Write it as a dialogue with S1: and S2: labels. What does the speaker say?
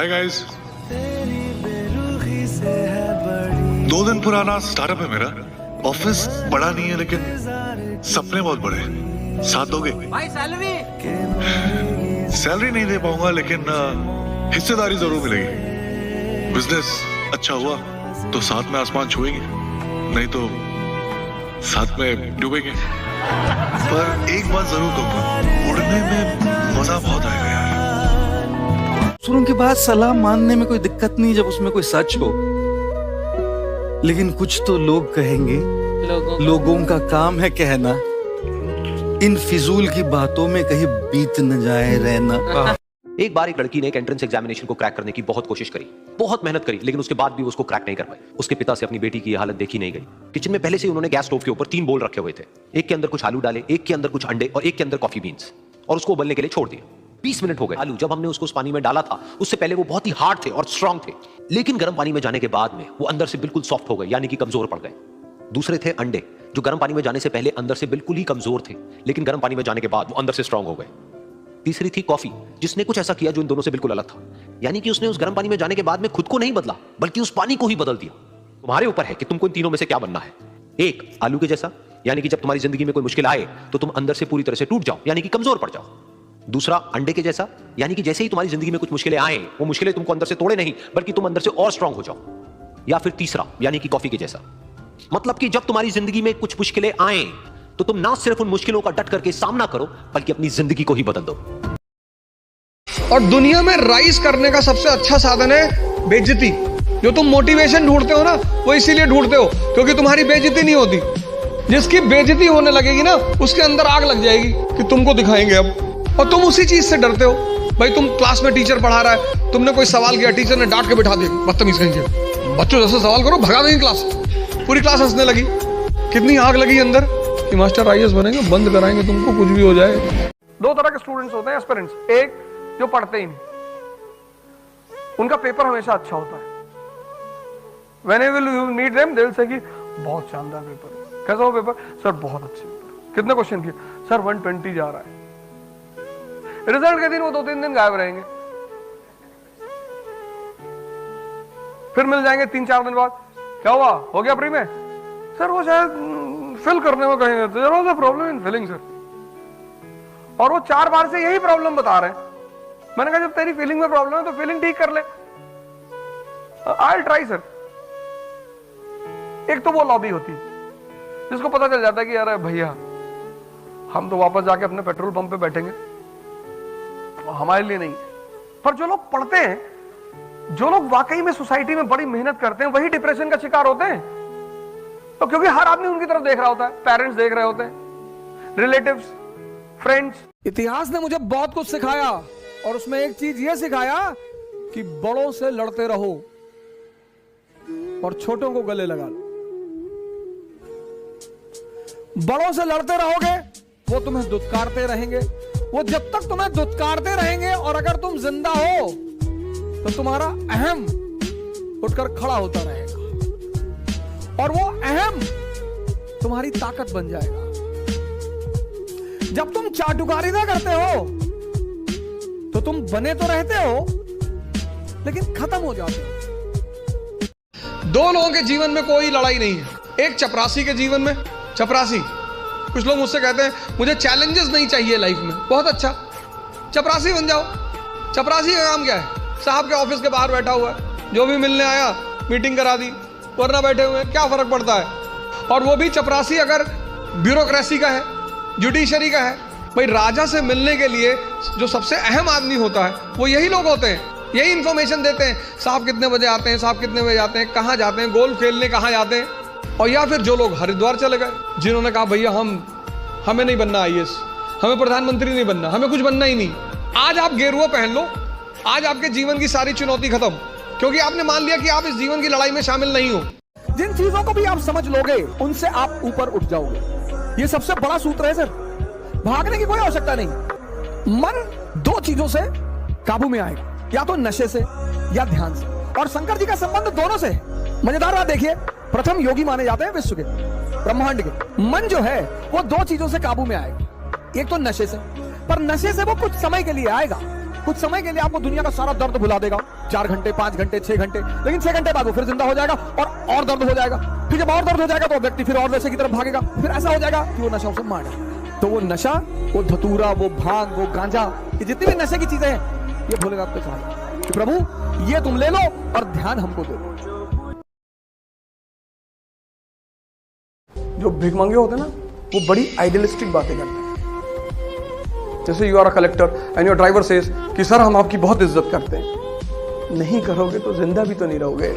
S1: Hi guys. 2 दिन पुराना startup है मेरा। ऑफिस बड़ा नहीं है लेकिन सपने बहुत बड़े हैं। साथ दोगे?
S2: भाई सैलरी
S1: नहीं दे पाऊंगा लेकिन हिस्सेदारी जरूर मिलेगी। बिजनेस अच्छा हुआ तो साथ में आसमान छुएंगे, नहीं तो साथ में डूबेंगे। पर एक बात जरूर कहूंगा, उड़ने में मजा बहुत आएगा यार।
S3: सुरों की बात सलाह मानने में कोई दिक्कत नहीं जब उसमें कोई सच हो, लेकिन कुछ तो लोग कहेंगे। लोगों का काम है कहना, इन फिजूल की बातों में कहीं बीत न जाए रहना।
S4: एक बार एक लड़की ने एक एंट्रेंस एग्जामिनेशन को क्रैक करने की बहुत कोशिश करी, बहुत मेहनत करी, लेकिन उसके बाद भी उसको क्रैक नहीं कर पाई। उसके पिता से अपनी बेटी की हालत देखी नहीं गई। किचन में पहले से उन्होंने गैस स्टोव के ऊपर 3 बोल रखे हुए थे। एक के अंदर कुछ आलू डाले, एक के अंदर कुछ अंडे और एक के अंदर कॉफी बीन्स, और उसको उबलने के लिए छोड़ दिया। 20 मिनट हो गए। आलू जब हमने उसको उस पानी में डाला था उससे पहले वो बहुत ही हार्ड थे और स्ट्रांग थे, लेकिन गर्म पानी में जाने के बाद में वो अंदर से बिल्कुल सॉफ्ट हो गए, यानी कि कमजोर पड़ गए। दूसरे थे अंडे, जो गर्म पानी में जाने से पहले अंदर से बिल्कुल ही कमजोर थे, लेकिन गर्म पानी में जाने के बाद वो अंदर से स्ट्रांग हो गए। तीसरी थी कॉफी, जिसने कुछ ऐसा किया जो इन दोनों से बिल्कुल अलग था, यानी कि उसने उस गर्म पानी में जाने के बाद में खुद को नहीं बदला बल्कि उस पानी को ही बदल दिया। तुम्हारे ऊपर है कि तुमको इन तीनों में से क्या बनना है। एक आलू के जैसा, यानी कि जब तुम्हारी जिंदगी में कोई मुश्किल आए तो तुम अंदर से पूरी तरह से टूट जाओ, यानी कि कमजोर पड़ जाओ। दूसरा अंडे के जैसा, यानी कि जैसे ही तुम्हारी जिंदगी में कुछ मुश्किलें आए वो मुश्किलें तुमको अंदर से तोड़े नहीं बल्कि तुम अंदर से और स्ट्रांग हो जाओ। या फिर तीसरा, यानी कि कॉफी के जैसा, मतलब कि जब तुम्हारी जिंदगी में कुछ मुश्किलें आए तो तुम ना सिर्फ उन मुश्किलों का डट करके सामना करो बल्कि अपनी जिंदगी को ही बदल दो।
S5: और दुनिया में राइज करने का सबसे अच्छा साधन है बेइज्जती। जो तुम मोटिवेशन ढूंढते हो ना, वो इसीलिए ढूंढते हो क्योंकि तुम्हारी बेइज्जती नहीं होती। जिसकी बेइज्जती होने लगेगी ना, उसके अंदर आग लग जाएगी कि तुमको दिखाएंगे अब, और तुम उसी चीज से डरते हो। भाई तुम क्लास में टीचर पढ़ा रहा है, तुमने कोई सवाल किया, टीचर ने डांट के बिठा दिया, बदतमीज कहेंगे, बच्चों जैसे सवाल करो, भगा देंगे क्लास। पूरी क्लास हंसने लगी, कितनी आग लगी अंदर कि मास्टर आईएएस बनेंगे, बंद कराएंगे तुमको, कुछ भी हो जाए। 2 तरह के स्टूडेंट्स होते हैं, एस्पिरेंट्स। एक जो पढ़ते ही नहीं, उनका पेपर हमेशा अच्छा होता है। Whenever you meet them, they will say कि बहुत शानदार पेपर है। कैसा हो पेपर? सर बहुत अच्छे पेपर। कितने क्वेश्चन किए? सर 120 जा रहा है। रिजल्ट के दिन वो 2-3 दिन गायब रहेंगे, फिर मिल जाएंगे 3-4 दिन बाद। क्या हुआ, हो गया प्री में? सर वो शायद फिल करने में कहेंगे, there was a problem in filling sir. और वो 4 बार से यही प्रॉब्लम बता रहे हैं। मैंने कहा जब तेरी फीलिंग में प्रॉब्लम है तो फीलिंग ठीक कर ले। I will try sir. एक तो वो लॉबी होती है जिसको पता चल जाता है कि यार भैया हम तो वापस जाके अपने पेट्रोल पंप पे बैठेंगे, हमारे लिए नहीं। पर जो लोग पढ़ते हैं, जो लोग वाकई में सोसाइटी में बड़ी मेहनत करते हैं, वही डिप्रेशन का शिकार होते हैं। तो क्योंकि हर आदमी उनकी तरफ देख रहा होता है, पेरेंट्स देख रहे होते हैं, रिलेटिव्स, फ्रेंड्स।
S6: इतिहास ने मुझे बहुत कुछ सिखाया, और उसमें एक चीज यह सिखाया कि बड़ों से लड़ते रहो और छोटों को गले लगा लो। बड़ों से लड़ते रहोगे, वो तुम्हें दुत्कारते रहेंगे। वो जब तक तुम्हें दुत्कारते रहेंगे और अगर तुम जिंदा हो तो तुम्हारा अहम उठकर खड़ा होता रहेगा, और वो अहम तुम्हारी ताकत बन जाएगा। जब तुम चाटुकारिता करते हो तो तुम बने तो रहते हो लेकिन खत्म हो जाते हो।
S5: 2 लोगों के जीवन में कोई लड़ाई नहीं है। एक चपरासी के जीवन में, चपरासी, कुछ लोग मुझसे कहते हैं मुझे चैलेंजेस नहीं चाहिए लाइफ में। बहुत अच्छा, चपरासी बन जाओ। चपरासी का काम क्या है? साहब के ऑफिस के बाहर बैठा हुआ है, जो भी मिलने आया मीटिंग करा दी, वरना बैठे हुए हैं, क्या फर्क पड़ता है। और वो भी चपरासी अगर ब्यूरोक्रेसी का है, जुडिशरी का है। भाई राजा से मिलने के लिए जो सबसे अहम आदमी होता है वो यही लोग होते हैं, यही इंफॉर्मेशन देते हैं। साहब कितने बजे आते हैं, साहब कितने बजे आते हैं, कहाँ जाते हैं, गोल्फ खेलने कहाँ जाते हैं। और या फिर जो लोग हरिद्वार चले गए, जिन्होंने कहा भैया हमें नहीं बनना आईएएस, हमें प्रधानमंत्री नहीं बनना, हमें कुछ बनना ही नहीं। आज आप गेरुआ पहन लो, आज आपके जीवन की सारी चुनौती खत्म, क्योंकि आपने मान लिया कि आप इस जीवन की लड़ाई में शामिल नहीं हो।
S6: जिन चीजों को भी आप समझ लोगे उनसे आप ऊपर उठ जाओगे। ये सबसे बड़ा सूत्र है सर। भागने की कोई आवश्यकता नहीं। मन 2 चीजों से काबू में आएगा, या तो नशे से या ध्यान से। और शंकर जी का संबंध दोनों से है। मजेदार बात देखिए, प्रथम योगी माने जाते हैं विश्व के, ब्रह्मांड के। मन जो है वो 2 चीजों से काबू में आएगा, एक तो नशे से, पर नशे से वो कुछ समय के लिए आएगा, कुछ समय के लिए आपको दुनिया का सारा दर्द भुला देगा, 4 घंटे 5 घंटे 6 घंटे, लेकिन 6 घंटे बाद वो फिर जिंदा हो जाएगा और दर्द हो जाएगा। फिर जब और दर्द हो जाएगा तो व्यक्ति फिर और नशे की तरफ भागेगा, फिर ऐसा हो जाएगा कि वो नशा उसे मार डालेगा। तो वो नशा, वो धतूरा, वो भांग, वो गांजा, ये जितनी भी नशे की चीजें हैं, ये भोलेनाथ पे चढ़ा कि प्रभु ये तुम ले लो और ध्यान हमको दे दो। जो भिखमंगे होते हैं ना, वो बड़ी आइडियलिस्टिक बातें करते हैं। जैसे you are a collector and your driver says कि सर हम आपकी बहुत इज्जत करते हैं। नहीं करोगे तो जिंदा भी तो नहीं रहोगे।